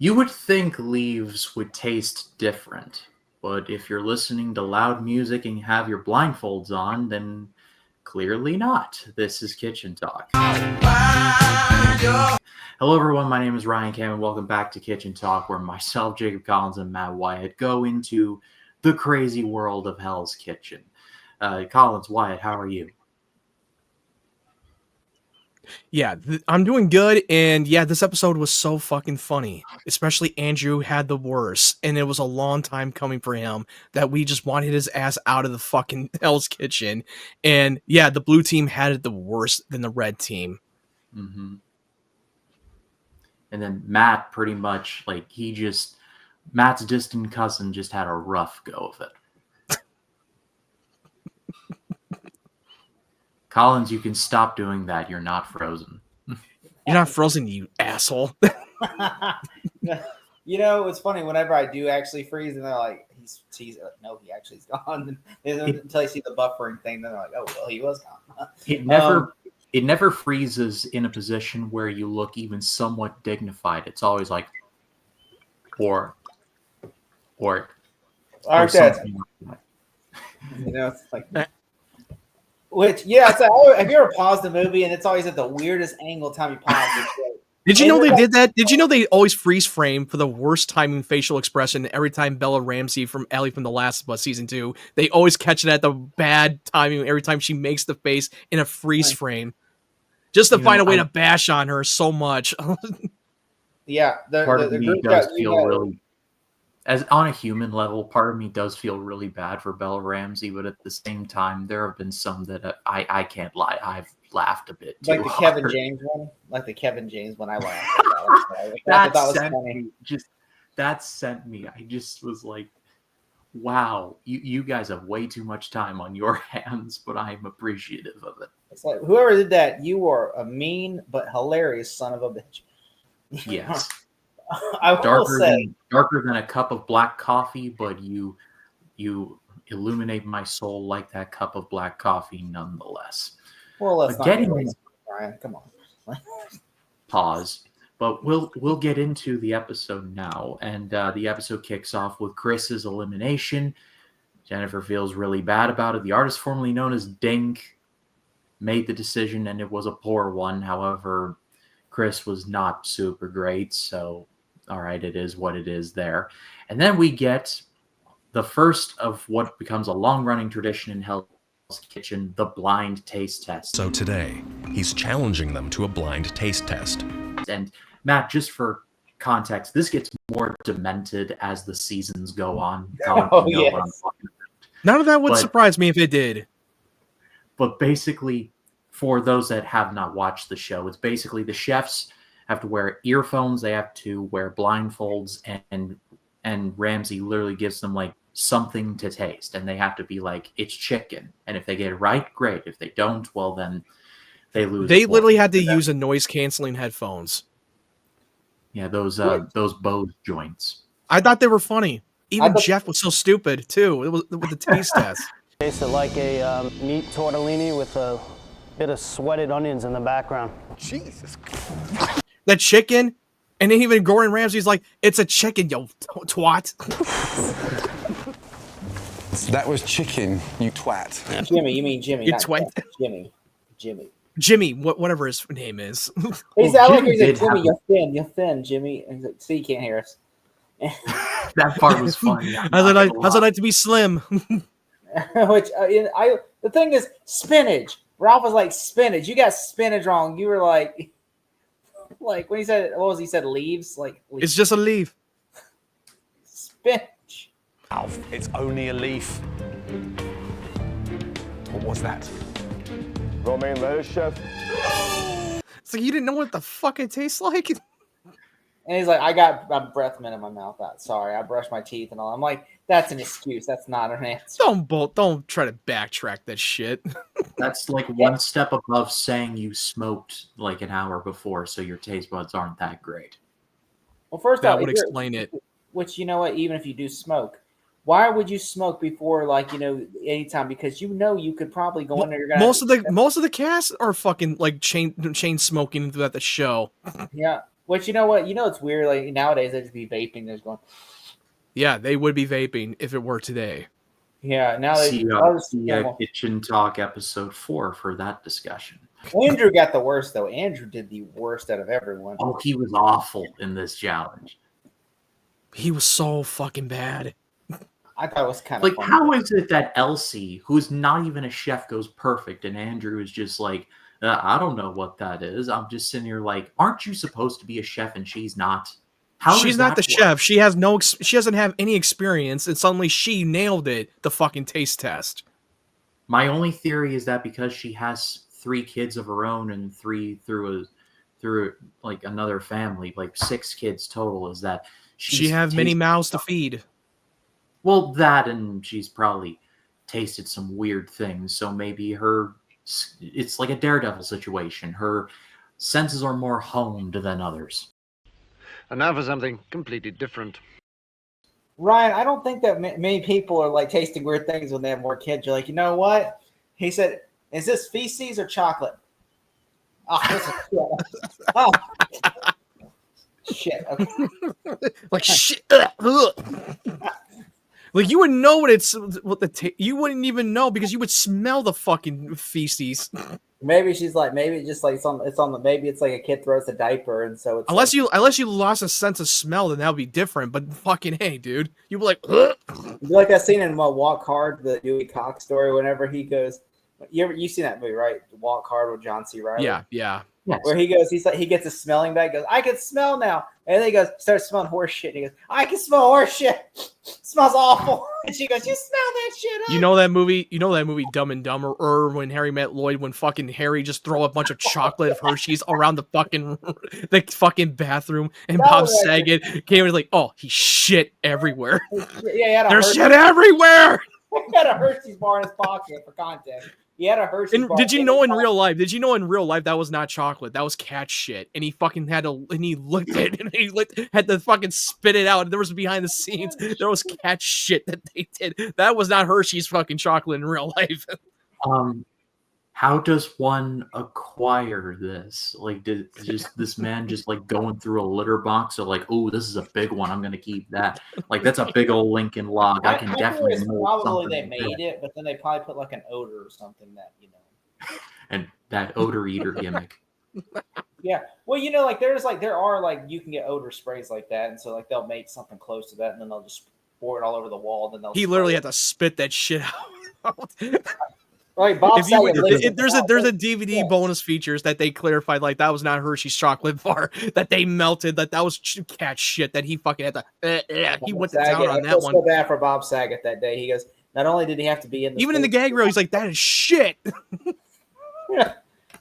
You would think leaves would taste different, but if you're listening to loud music and have your blindfolds on, then clearly not. This is Kitchen Talk. Hello, everyone. My name is Ryan Cam, and welcome back to Kitchen Talk, where myself, Jacob Collins, and Matt Wyatt go into the crazy world of Hell's Kitchen. Collins, Wyatt, how are you? Yeah, I'm doing good, and yeah, this episode was so fucking funny. Especially Andrew had the worst, and it was a long time coming for him that we just wanted his ass out of the fucking Hell's Kitchen. And yeah, the blue team had it the worse than the red team. Mm-hmm. And then Matt, pretty much, Matt's distant cousin just had a rough go of it. Collins, you can stop doing that. You're not frozen. You're not frozen, you asshole. You know, it's funny. Whenever I do actually freeze, and they're like, he's no, he actually's gone. Until you see the buffering thing, then they're like, oh, well, he was gone. It never freezes in a position where you look even somewhat dignified. It's always like, or something like that. You know, it's like. Which, yeah, so have you ever paused the movie and it's always at the weirdest angle time you pause it? Did you know they did that? Did you know they always freeze frame for the worst timing facial expression every time Bella Ramsey from Ellie from The Last of Us Season 2? They always catch it at the bad timing every time she makes the face in a freeze frame. Just to find a way to bash on her so much. Yeah. Part of me does feel really... As on a human level, part of me does feel really bad for Bella Ramsey, but at the same time, there have been some that I can't lie, I've laughed a bit too like the hard. Kevin James one, I laughed. That sent me. I just was like, wow, you guys have way too much time on your hands, but I'm appreciative of it. It's like whoever did that, you are a mean but hilarious son of a bitch. Yes. I will say darker than a cup of black coffee, but you illuminate my soul like that cup of black coffee nonetheless. Well, let's not get into Brian. Come on. Pause. But we'll get into the episode now, and the episode kicks off with Chris's elimination. Jennifer feels really bad about it. The artist formerly known as Dink made the decision, and it was a poor one. However, Chris was not super great, so all right, it is what it is there. And then we get the first of what becomes a long-running tradition in Hell's Kitchen, the blind taste test. So today, he's challenging them to a blind taste test. And Matt, just for context, this gets more demented as the seasons go on. Yes. None of that would surprise me if it did. But basically, for those that have not watched the show, it's basically the chefs have to wear earphones, they have to wear blindfolds, and Ramsey literally gives them like something to taste, and they have to be like, it's chicken. And if they get it right, great. If they don't, well, then they lose. They literally had to use a noise canceling headphones. Yeah, those Bose joints. I thought they were funny. Even Jeff was so stupid too. It was with the taste test. Tasted like a meat tortellini with a bit of sweated onions in the background. Jesus. That chicken, and then even Gordon Ramsay's like, it's a chicken, yo twat. That was chicken, you twat. Jimmy, you mean Jimmy? You twat. Jimmy, whatever his name is. He's like Jimmy, you're thin, Jimmy. And he's like, see, you can't hear us. That part was funny. How's it like to be slim? Which the thing is, spinach. Ralph was like, spinach. You got spinach wrong. You were like when he said, what was he said? Leaves? Leaves. It's just a leaf. Spinach. Ralph, it's only a leaf. What was that? Romaine lettuce, chef. It's like you didn't know what the fuck it tastes like. And he's like, I got a breath mint in my mouth. Sorry, I brushed my teeth and all. I'm like, that's an excuse. That's not an answer. Don't try to backtrack that shit. That's like one step above saying you smoked like an hour before, so your taste buds aren't that great. Well, first that off, would explain it. Which, you know what? Even if you do smoke, why would you smoke before, anytime? Because you could probably go in there. You're gonna most of the cast are fucking like chain smoking throughout the show. Yeah. Which you know what? You know it's weird. Like nowadays, they just be vaping. They're just going. Yeah, they would be vaping if it were today. Yeah. Now See, they. Kitchen Talk episode 4 for that discussion. Andrew got the worst though. Andrew did the worst out of everyone. Oh, he was awful in this challenge. He was so fucking bad. I thought it was kind of Like, funny. how is it that Elsie, who's not even a chef, goes perfect, and Andrew is just like, I don't know what that is. I'm just sitting here like, aren't you supposed to be a chef and she's not? How She's does not that the work? chef. She has no. She doesn't have any experience, and suddenly she nailed it. The fucking taste test. My only theory is that because she has 3 kids of her own and 3 through like another family, like 6 kids total, is that She have many mouths to feed. Well, that, and she's probably tasted some weird things. So maybe it's like a Daredevil situation. Her senses are more honed than others. And now for something completely different. Ryan, I don't think that many people are like tasting weird things when they have more kids. You're like, you know what? He said, "Is this feces or chocolate?" Oh, this is shit. Oh. Shit. Okay. Like shit. Like you wouldn't know you wouldn't even know because you would smell the fucking feces. Maybe she's like, maybe it's just like maybe it's like a kid throws a diaper and so it's Unless you lost a sense of smell, then that would be different. But fucking hey, dude, you'd be like, like that scene in Walk Hard, the Dewey Cox story. Whenever he goes, you seen that movie, right? Walk Hard with John C. Reilly. yeah. Yes. Where he goes, he gets a smelling bag. Goes, I can smell now, and then he goes, starts smelling horse shit. And he goes, I can smell horse shit. Smells awful. And she goes, you smell that shit. You know that movie? You know that movie Dumb and Dumber, or when Harry Met Lloyd, when fucking Harry just throw a bunch of chocolate Hershey's around the fucking bathroom, and Bob Saget came and was like, oh, he shit everywhere. Yeah, there's shit everywhere. He had a Hershey's bar in his pocket for content. He had a Hershey's bar. Did you know in real life that was not chocolate? That was cat shit. And he fucking he licked it and had to fucking spit it out. There was behind the scenes, there was cat shit that they did. That was not Hershey's fucking chocolate in real life. How does one acquire this? Like, did just this man just like going through a litter box or like, oh, this is a big one, I'm gonna keep that. Like, that's a big old Lincoln log. I can definitely probably they made it, but then they probably put like an odor or something that and that odor eater gimmick. Yeah, well, like there are you can get odor sprays like that, and so like they'll make something close to that, and then they'll just pour it all over the wall. Then he literally had to spit that shit out. Right, Bob there's a DVD bonus features that they clarified, like that was not Hershey's chocolate bar that they melted, that was cat shit that he fucking had to. He went to town on that one. So bad for Bob Saget that day. He goes, not only did he have to be in in the gag reel, he's like, that is shit. Yeah.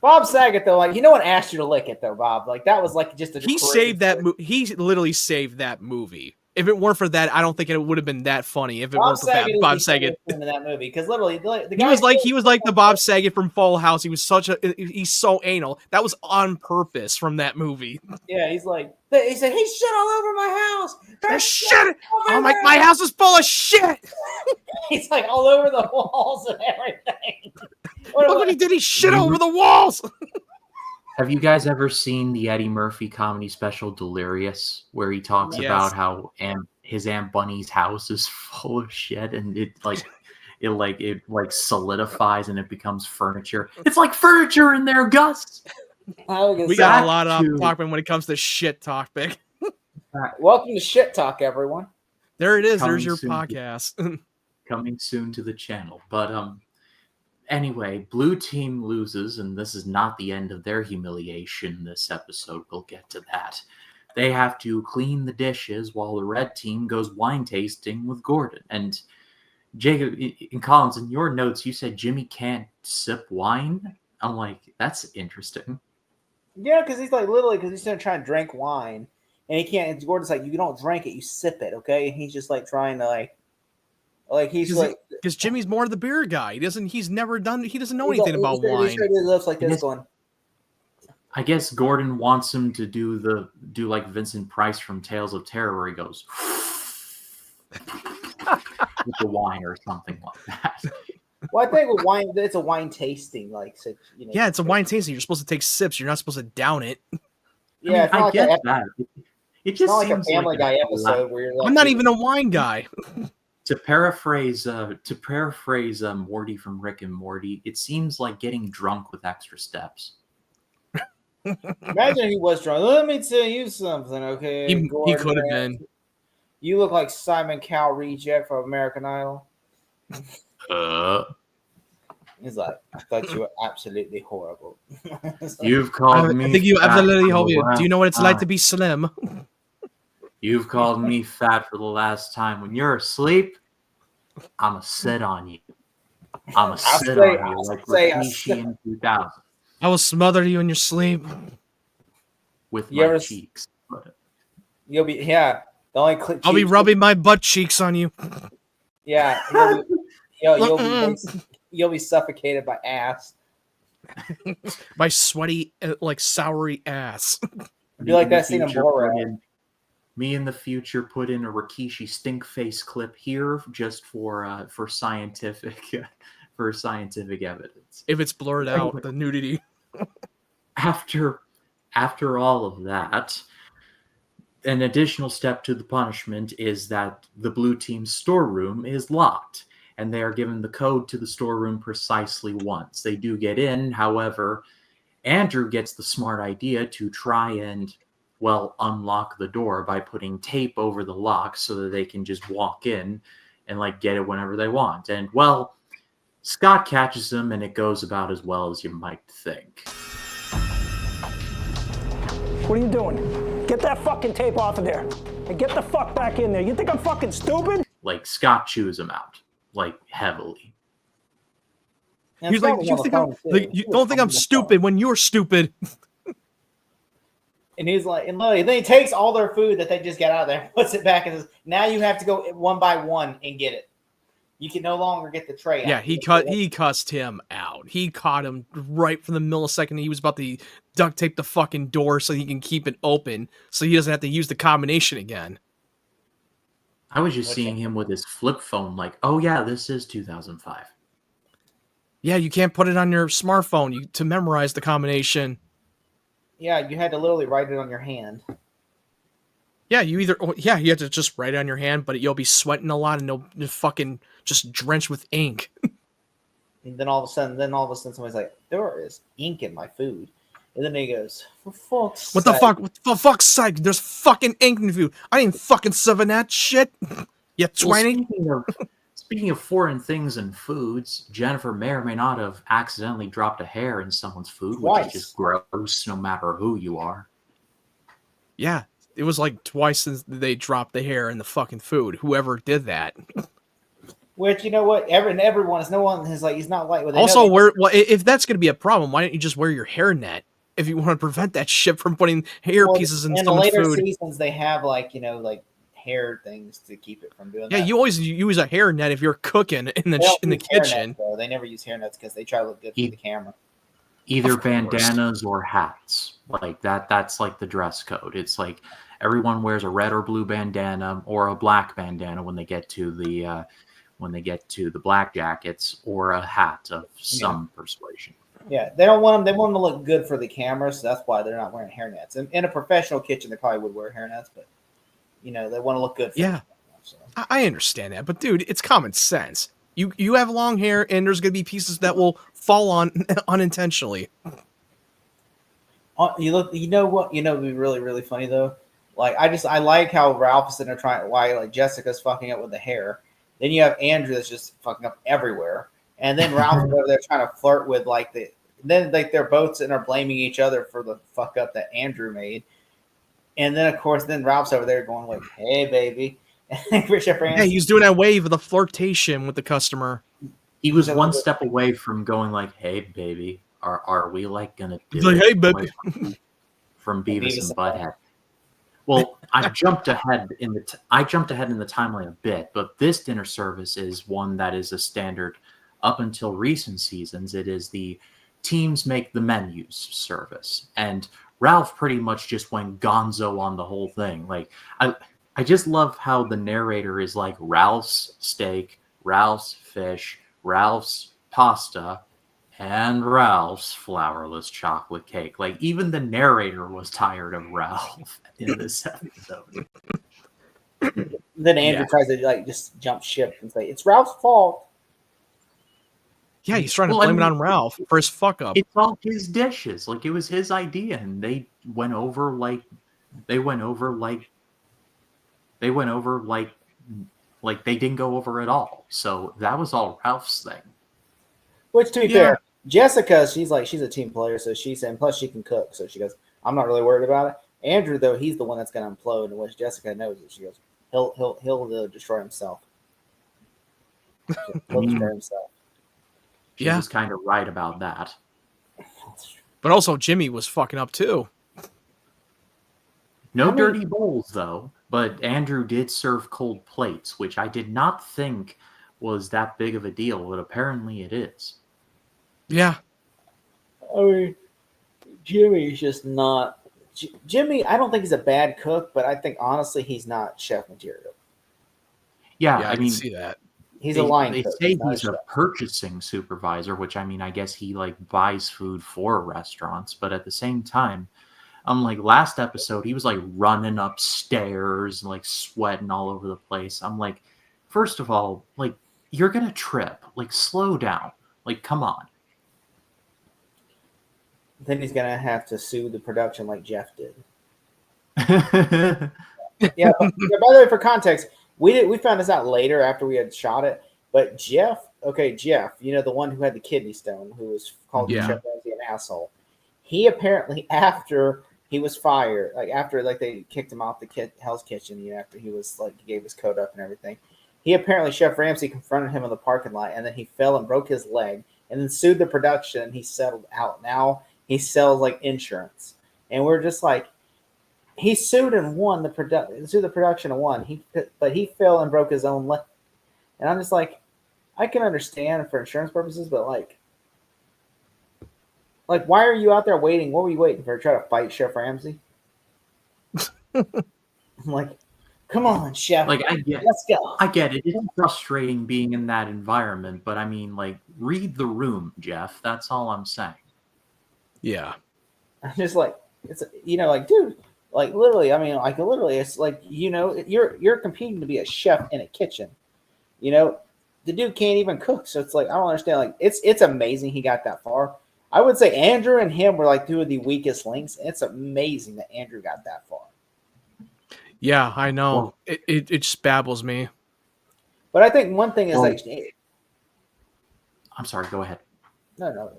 Bob Saget though, like no one asked you to lick it though, Bob. Like that was like just a. He saved that. He literally saved that movie. If it weren't for that, I don't think it would have been that funny. If it weren't for Bob Saget in that movie, because literally the guy he was like the Bob Saget from Full House. He was he's so anal. That was on purpose from that movie. Yeah, he said he shit all over my house. There's shit. Oh my house is full of shit. He's like all over the walls and everything. Look what he did. He shit over the walls. Have you guys ever seen the Eddie Murphy comedy special Delirious, where he talks about how his Aunt Bunny's house is full of shit, and it solidifies and it becomes furniture? It's like furniture in there, Gus. We got a lot of talking when it comes to shit topic. Welcome to Shit Talk, everyone. There it is. There's your podcast. Coming soon to the channel, but anyway, blue team loses, and this is not the end of their humiliation this episode. We'll get to that. They have to clean the dishes while the red team goes wine tasting with Gordon. And Jacob, in Collins, in your notes, you said Jimmy can't sip wine. I'm like, that's interesting. Yeah, because he's like literally, because he's going to try and drink wine, and he can't. And Gordon's like, you don't drink it, you sip it, okay? And he's just like trying to because Jimmy's more the beer guy. He doesn't know anything about wine. He looks like this going. I guess Gordon wants him to do like Vincent Price from Tales of Terror, where he goes with the wine or something like that. Well, I think with wine, it's a wine tasting, Yeah, it's a wine tasting. You're supposed to take sips. You're not supposed to down it. Yeah, it's not I like get that. It it's just not like a seems Family like Guy a episode where you're like, I'm not even a wine guy. to paraphrase Morty from Rick and Morty, it seems like getting drunk with extra steps. Imagine he was drunk. Let me tell you something, okay? He Gordon could have Ramsay. been. You look like Simon Cowell reject from American Idol. He's like, I thought you were absolutely horrible. You've called I me think you fat absolutely for hope the you. Do you last know what it's like to time. be slim? You've called me fat for the last time. When you're asleep, I'ma sit on you. I'ma sit on you like Rikishi in 2000 I will smother you in your sleep. with You my ever- cheeks. You'll be The only clip. I'll be rubbing my butt cheeks on you. Yeah, you'll be suffocated by ass. My sweaty, like soury ass. It'd be like that scene in Borat. Me in the future put in a Rikishi stink face clip here just for scientific evidence. If it's blurred out, the nudity. After all of that, an additional step to the punishment is that the blue team's storeroom is locked, and they are given the code to the storeroom precisely once. They do get in, however, Andrew gets the smart idea to try and, well, unlock the door by putting tape over the lock so that they can just walk in and, like, get it whenever they want. And, well, Scott catches him, and it goes about as well as you might think. What are you doing? Get that fucking tape off of there. And get the fuck back in there. You think I'm fucking stupid? Like, Scott chews him out, like, heavily. And He's like, Scott was you on the think phone, too. you He was don't think on I'm the phone. stupid when you're stupid. And he's like, and literally, then he takes all their food that they just got out of there, puts it back, and says, "Now you have to go one by one and get it. You can no longer get the tray." Yeah, out. he cussed him out. He caught him right from the millisecond he was about to duct tape the fucking door so he can keep it open, so he doesn't have to use the combination again. I was just seeing him with his flip phone, like, oh yeah, this is 2005. Yeah, you can't put it on your smartphone to memorize the combination. Yeah, you had to literally write it on your hand. Yeah, you have to just write it on your hand, but you'll be sweating a lot and you'll fucking just drenched with ink. And then all of a sudden, somebody's like, "There is ink in my food," and then he goes, "For fuck's What the sake." fuck? For fuck's sake, there's fucking ink in the food. I ain't fucking serving that shit. You Well, 20? speaking of foreign things and foods, Jennifer may or may not have accidentally dropped a hair in someone's food, which is just gross no matter who you are. Yeah, it was like twice since they dropped the hair in the fucking food. Whoever did that. Which, you know what? No one is like, he's not like. Well, Also, if that's going to be a problem, why don't you just wear your hairnet if you want to prevent that shit from putting hair pieces in the someone's later food? seasons, they have like hair things to keep it from doing Yeah, that. you always use a hairnet if you're cooking in the kitchen. Hairnets, they never use hairnets because they try to look good for the camera. Either bandanas or hats. Like that's like the dress code. It's like everyone wears a red or blue bandana or a black bandana when they get to the black jackets, or a hat of some persuasion. Yeah, they don't want them. They want them to look good for the camera, so that's why they're not wearing hairnets. And in a professional kitchen, they probably would wear hairnets, but they want to look good. For the camera, so. I understand that, but dude, it's common sense. You have long hair, and there's gonna be pieces that will fall on unintentionally. You know what? It'd be really, really funny though. Like I like how Ralph is sitting there why Jessica's fucking up with the hair. Then you have Andrew that's just fucking up everywhere, and then Ralph is over there trying to flirt with they're both sitting there blaming each other for the fuck up that Andrew made, and then of course Ralph's over there going like, "Hey baby," and Yeah, he's doing that wave of the flirtation with the customer. He was one step away from going like, "Hey baby, are we like gonna do like, it?" Hey baby, from Beavis and Butthead. Well, I jumped ahead in the timeline a bit, but this dinner service is one that is a standard up until recent seasons. It is the teams make the menus service, and Ralph pretty much just went gonzo on the whole thing. Like I just love how the narrator is like Ralph's steak, Ralph's fish, Ralph's pasta, and Ralph's flourless chocolate cake. Like, even the narrator was tired of Ralph in this episode. Then Andrew tries to like just jump ship and say it's Ralph's fault. Yeah, he's trying to blame it on Ralph for his fuck up. It's all his dishes. Like, it was his idea, and they went over like they didn't go over at all. So that was all Ralph's thing. Which, to be fair, Jessica, she's a team player, so she said, and plus she can cook, so she goes, I'm not really worried about it. Andrew, though, he's the one that's going to implode, and which Jessica knows it. She goes, he'll destroy himself. He'll destroy himself. She was kind of right about that. But also, Jimmy was fucking up too. No dirty bowls, though. But Andrew did serve cold plates, which I did not think was that big of a deal, but apparently it is. Yeah. I mean, Jimmy's just not. Jimmy, I don't think he's a bad cook, but I think honestly he's not chef material. Yeah, I mean, can see that. He's a line They cook. say he's a purchasing supervisor, which I mean, I guess he like buys food for restaurants, but at the same time, like last episode, he was like running upstairs and like sweating all over the place. I'm like, first of all, like you're gonna trip. Like slow down. Like come on. Then he's gonna have to sue the production like Jeff did. Yeah. By the way, for context, we found this out later after we had shot it. But Jeff, you know the one who had the kidney stone, who was called Chef Ramsay an asshole. He apparently, after he was fired, after they kicked him off the Hell's Kitchen, after he was he gave his coat up and everything, he apparently Chef Ramsay confronted him in the parking lot, and then he fell and broke his leg, and then sued the production. And he settled out. Now he sells insurance, and we're just like, he sued and won the production and won. But he fell and broke his own leg, and I'm just like, I can understand for insurance purposes, but why are you out there waiting? What were you waiting for? Try to fight Chef Ramsay? I'm like, come on, Chef. Let's go. I get it. It's frustrating being in that environment, but I mean, read the room, Jeff. That's all I'm saying. Yeah. I'm just it's dude, literally. I mean, literally, it's you're competing to be a chef in a kitchen. The dude can't even cook, so it's I don't understand. It's amazing he got that far. I would say Andrew and him were two of the weakest links. And it's amazing that Andrew got that far. Yeah, I know. Well, it just babbles me. But I think one thing is I'm sorry, go ahead. No.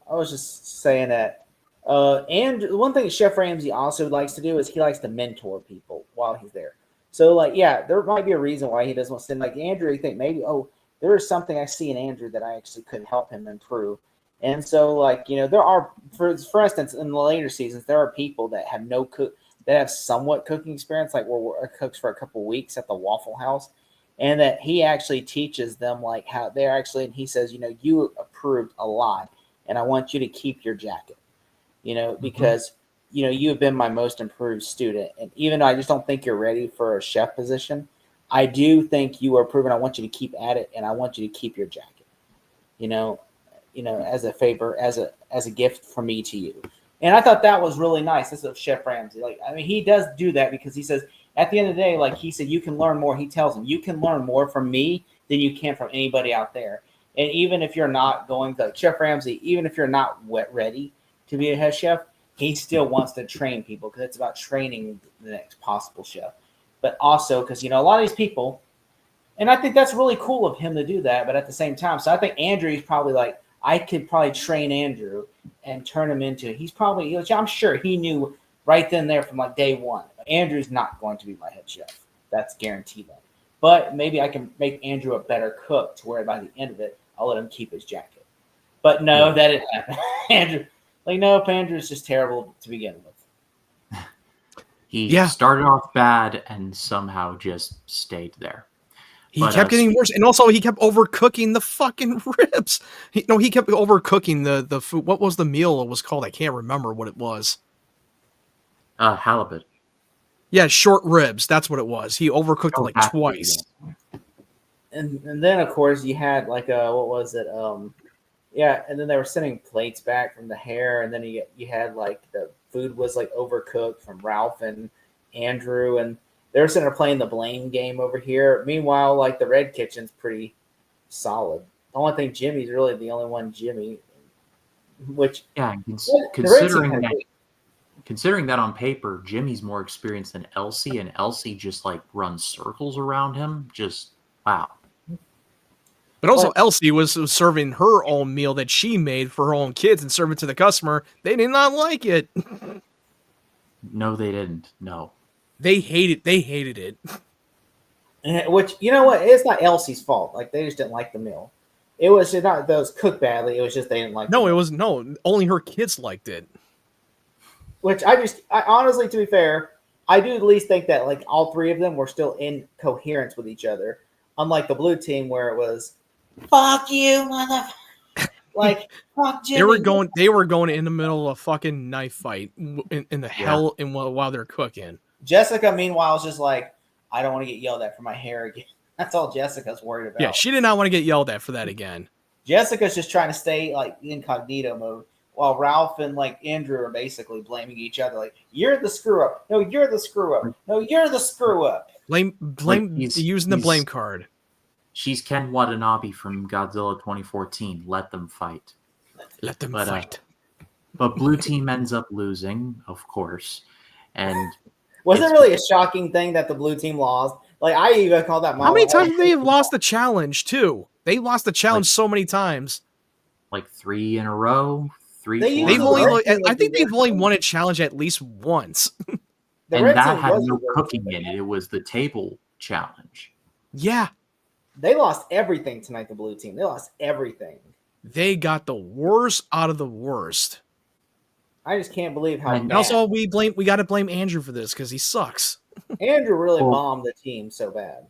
I was just saying that and one thing Chef Ramsay also likes to do is he likes to mentor people while he's there. So there might be a reason why he doesn't want to send Andrew. You think maybe, there is something I see in Andrew that I actually could help him improve. And so, there are, for instance, in the later seasons, there are people that have that have somewhat cooking experience, were cooks for a couple of weeks at the Waffle House, and that he actually teaches them how they're actually, and he says, you approved a lot, and I want you to keep your jacket, because, you have been my most improved student, and even though I just don't think you're ready for a chef position, I do think you are proven. I want you to keep at it, and I want you to keep your jacket, as a favor, as a gift from me to you. And I thought that was really nice. This is Chef Ramsay. He does do that because he says at the end of the day, he said, you can learn more. He tells him you can learn more from me than you can from anybody out there. And even if you're not going to Chef Ramsay, even if you're not ready to be a head chef, he still wants to train people because it's about training the next possible chef. But also because, a lot of these people, and I think that's really cool of him to do that. But at the same time, so I think Andrew is probably I could probably train Andrew and turn him into, he's probably, I'm sure he knew right then and there from day one. Andrew's not going to be my head chef. That's guaranteed. But maybe I can make Andrew a better cook to where by the end of it, I'll let him keep his jacket. But no, that didn't happen. Andrew, Andrew's just terrible to begin with. He started off bad and somehow just stayed there. He kept getting worse, and also he kept overcooking the fucking ribs. He kept overcooking the food. What was the meal it was called? I can't remember what it was. Halibut. Yeah, short ribs. That's what it was. He overcooked it twice. And then of course you had what was it? Yeah, and then they were sending plates back from the hair, and then you had like the food was like overcooked from Ralph and Andrew, and they were sitting there playing the blame game over here. Meanwhile, like the Red Kitchen's pretty solid. The only thing Jimmy's really the only one Jimmy, which Yeah, the Red Team had considering that on paper, Jimmy's more experienced than Elsie, and Elsie just like runs circles around him. Just wow. But also, Elsie was serving her own meal that she made for her own kids and serving it to the customer. They did not like it. No, they didn't. No. They hated it. Which, you know what? It's not Elsie's fault. Like, they just didn't like the meal. It was just not those cooked badly. It was just they didn't like No, it was no. Only her kids liked it. Which I honestly, to be fair, I do at least think that like all three of them were still in coherence with each other. Unlike the blue team where it was, fuck you, mother. Like, fuck Jimmy. They were going in the middle of a fucking knife fight in the hell while they're cooking. Jessica, meanwhile, is just like, I don't want to get yelled at for my hair again. That's all Jessica's worried about. Yeah, she did not want to get yelled at for that again. Jessica's just trying to stay like incognito mode while Ralph and like Andrew are basically blaming each other. Like, you're the screw up. No, you're the screw up. No, you're the screw up. Blame using the blame card. She's Ken Watanabe from Godzilla 2014. Let them fight. Let them fight. But blue team ends up losing, of course. And was it really a shocking thing that the blue team lost? Like, I even call that. How many times have they lost the challenge too? They lost the challenge so many times. Like 3 in a row. I think they've only won a challenge at least once. And that had no cooking in it. It was the table challenge. Yeah. They lost everything tonight, the blue team. They lost everything. They got the worst out of the worst. I just can't believe how bad. Also, we got to blame Andrew for this because he sucks. Andrew really bombed the team so bad.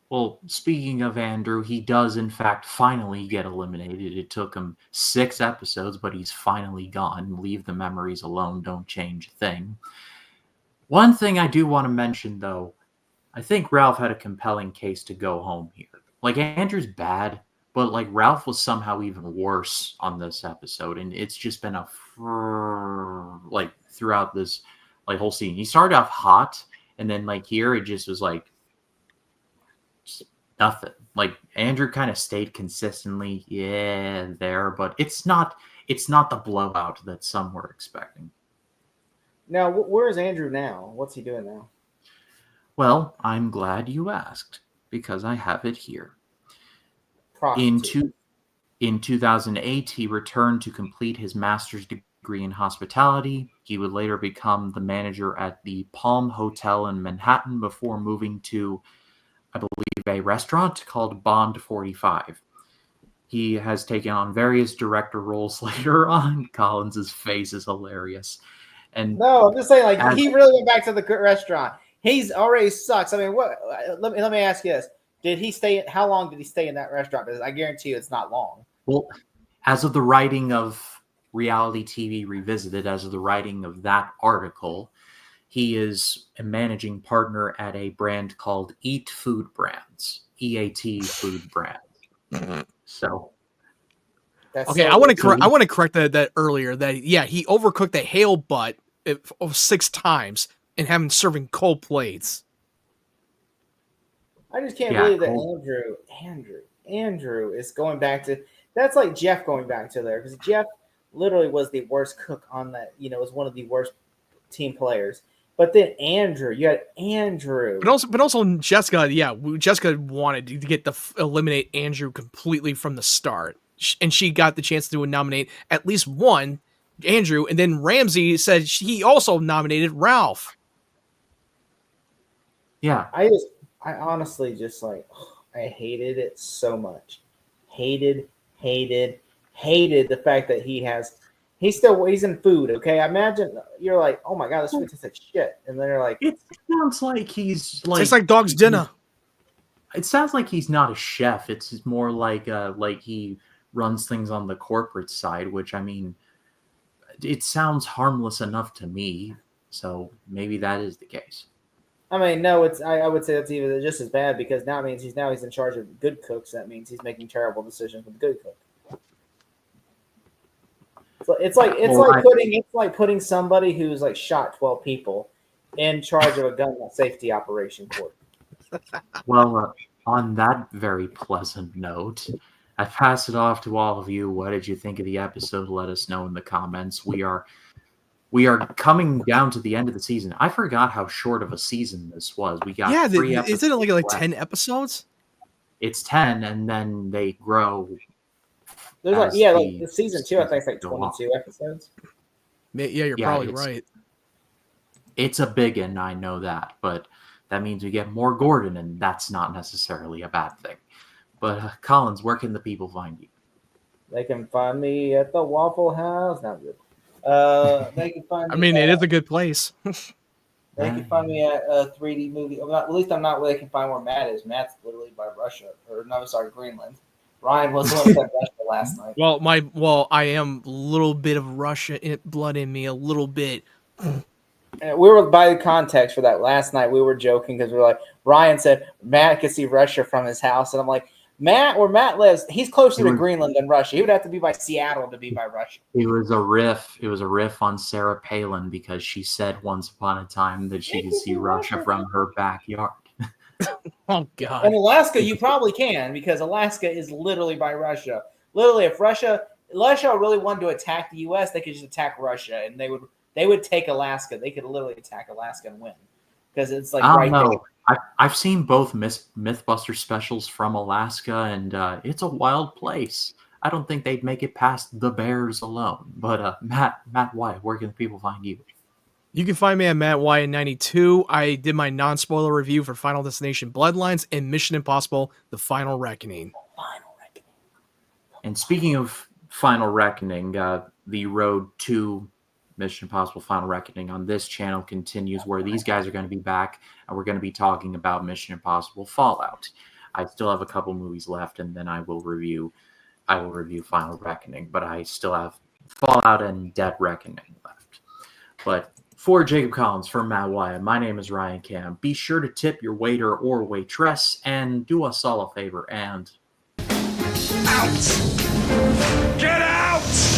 Well, speaking of Andrew, he does, in fact, finally get eliminated. It took him 6 episodes, but he's finally gone. Leave the memories alone. Don't change a thing. One thing I do want to mention, though, I think Ralph had a compelling case to go home here. Like, Andrew's bad, but, like, Ralph was somehow even worse on this episode, and it's just been throughout this, like, whole scene. He started off hot, and then, like, here, it just was, like, nothing. Like, Andrew kind of stayed consistently, there, but it's not the blowout that some were expecting. Now, where is Andrew now? What's he doing now? Well, I'm glad you asked, because I have it here. In 2008, he returned to complete his master's degree in hospitality. He would later become the manager at the Palm Hotel in Manhattan before moving to, I believe, a restaurant called Bond 45. He has taken on various director roles later on. Collins's face is hilarious. And no, I'm just saying, like, he really went back to the restaurant. He's already sucks. I mean, what? Let me ask you this: did he stay? How long did he stay in that restaurant? Because I guarantee you, it's not long. Well, as of the writing of Reality TV Revisited, as of the writing of that article, he is a managing partner at a brand called Eat Food Brands, EAT Food Brands. So, okay, I want to correct that earlier. That he overcooked the hail butt 6 times. And having serving cold plates. I just can't believe that Andrew is going back to. That's like Jeff going back to there, because Jeff literally was the worst cook on that. Was one of the worst team players. But then you had Andrew. But also Jessica. Yeah, Jessica wanted to eliminate Andrew completely from the start, and she got the chance to nominate at least one Andrew, and then Ramsey said he also nominated Ralph. Yeah, I honestly just I hated it so much. Hated the fact that he's in food. Okay, I imagine you're like, oh my god, this food tastes like shit, and then you're like, it sounds like he's like it's like dog's dinner. It sounds like he's not a chef. It's more like he runs things on the corporate side, which I mean, it sounds harmless enough to me. So maybe that is the case. I mean, no, I would say that's even just as bad, because now it means he's in charge of good cooks. That means he's making terrible decisions with good cook. It's like putting somebody who's like shot 12 people in charge of a gun safety operation court. Well, on that very pleasant note, I pass it off to all of you. What did you think of the episode? Let us know in the comments. We are coming down to the end of the season. I forgot how short of a season this was. We got 3 episodes. Isn't it like left. 10 episodes? It's 10, and then they grow. There's like the season 2. I think it's like 22 episodes. Yeah, you're probably right. It's a big one, I know that, but that means we get more Gordon, and that's not necessarily a bad thing. But Collins, where can the people find you? They can find me at the Waffle House. Not good. They can find me. I mean, it is a good place. They can find me at a 3D movie. At least I'm not where they can find where Matt is. Matt's literally by Russia, or no, sorry, Greenland. Ryan was the one that Russia last night. Well, I am a little bit of Russia blood in me, a little bit. And we were, by the context for that last night, we were joking because we were like, Ryan said Matt could see Russia from his house, and I'm like, Matt, where Matt lives, he's closer to Greenland than Russia. He would have to be by Seattle to be by Russia. It was a riff. It was a riff on Sarah Palin because she said once upon a time that she could see Russia from her backyard. Oh God! In Alaska, you probably can because Alaska is literally by Russia. Literally, if Russia really wanted to attack the U.S., they could just attack Russia, and they would take Alaska. They could literally attack Alaska and win because it's like right there. I've seen both Mythbuster specials from Alaska, and it's a wild place. I don't think they'd make it past the Bears alone. But Matt Wyatt, where can people find you? You can find me at Matt Wyatt 92. I did my non-spoiler review for Final Destination Bloodlines and Mission Impossible: The Final Reckoning. And speaking of Final Reckoning, the road to Mission Impossible Final Reckoning on this channel continues, where these guys are going to be back and we're going to be talking about Mission Impossible Fallout. I still have a couple movies left, and then I will review Final Reckoning, but I still have Fallout and Dead Reckoning left. But for Jacob Collins, for Matt Wyatt, my name is Ryan Cam. Be sure to tip your waiter or waitress, and do us all a favor and... Out! Get out!